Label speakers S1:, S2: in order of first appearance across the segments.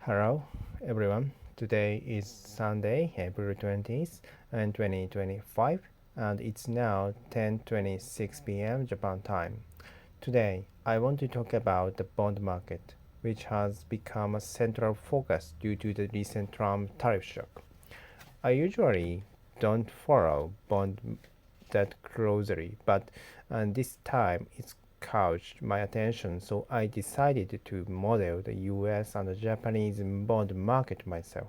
S1: Hello, everyone. Today is Sunday, April 20th, and 2025, and it's now 10:26 p.m. Japan time. Today, I want to talk about the bond market, which has become a central focus due to the recent Trump tariff shock. I usually don't follow bond that closely, but this time it's caught my attention, so I decided to model the US and the Japanese bond market myself.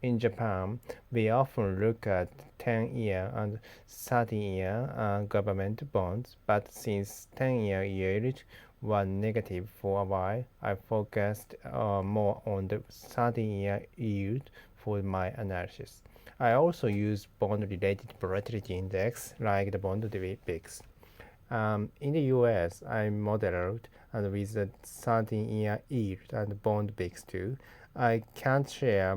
S1: In Japan, we often look at 10-year and 30-year government bonds, but since 10-year yield was negative for a while, I focused more on the 30-year yield for my analysis. I also use bond-related volatility index like the bond VIX. In the US, I modeled and with the 13-year yield and bond VIX too. I can't share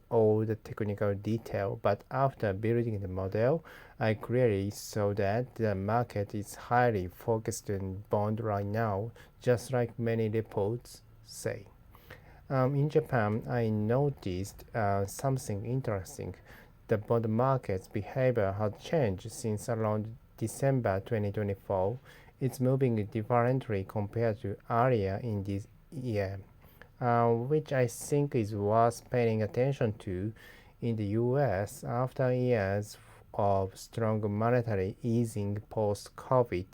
S1: all the technical detail, but after building the model, I clearly saw that the market is highly focused on bond right now, just like many reports say. In Japan, I noticed something interesting. The bond market's behavior has changed since around December 2024. It's moving differently compared to earlier in this year, which I think is worth paying attention to. In the US, after years of strong monetary easing post COVID,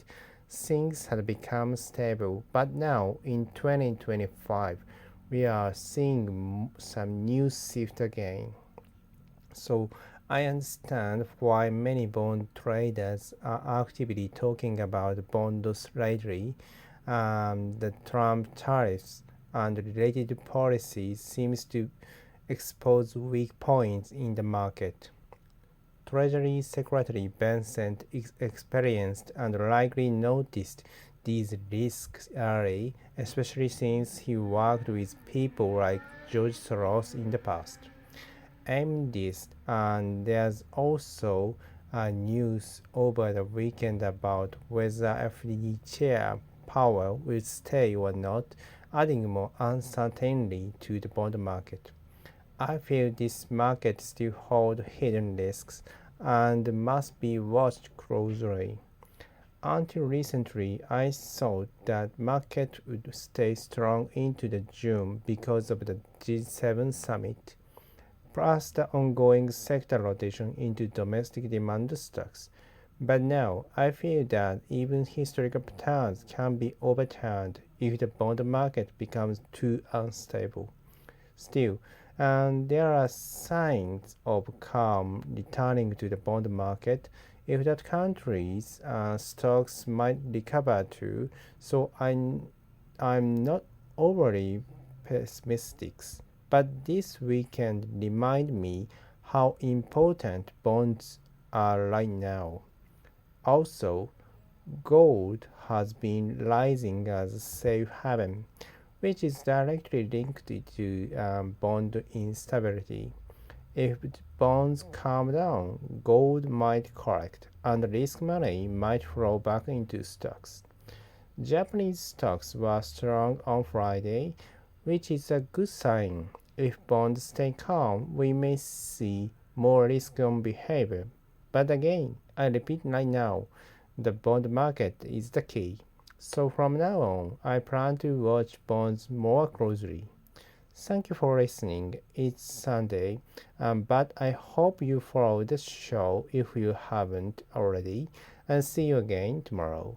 S1: things had become stable. But now, in 2025, we are seeing some new shift again. So I understand why many bond traders are actively talking about bonds lately. The Trump tariffs and related policies seems to expose weak points in the market. Treasury Secretary Benson experienced and likely noticed these risks early, especially since he worked with people like George Soros in the past. Amid this, and there's also news over the weekend about whether FD Chair Powell will stay or not, adding more uncertainty to the bond market. I feel this market still holds hidden risks and must be watched closely. Until recently, I thought that market would stay strong into the June because of the G7 summit, plus the ongoing sector rotation into domestic demand stocks. But now I feel that even historical patterns can be overturned if the bond market becomes too unstable. Still, there are signs of calm returning to the bond market if that country's stocks might recover too. So I'm not overly pessimistic. But this weekend reminded me how important bonds are right now. Also, gold has been rising as a safe haven, which is directly linked to bond instability. If bonds calm down, gold might correct, and risk money might flow back into stocks. Japanese stocks were strong on Friday, which is a good sign. If bonds stay calm, we may see more risk on behavior. But again, I repeat right now, the bond market is the key. So from now on, I plan to watch bonds more closely. Thank you for listening. It's Sunday, but I hope you follow the show if you haven't already, and see you again tomorrow.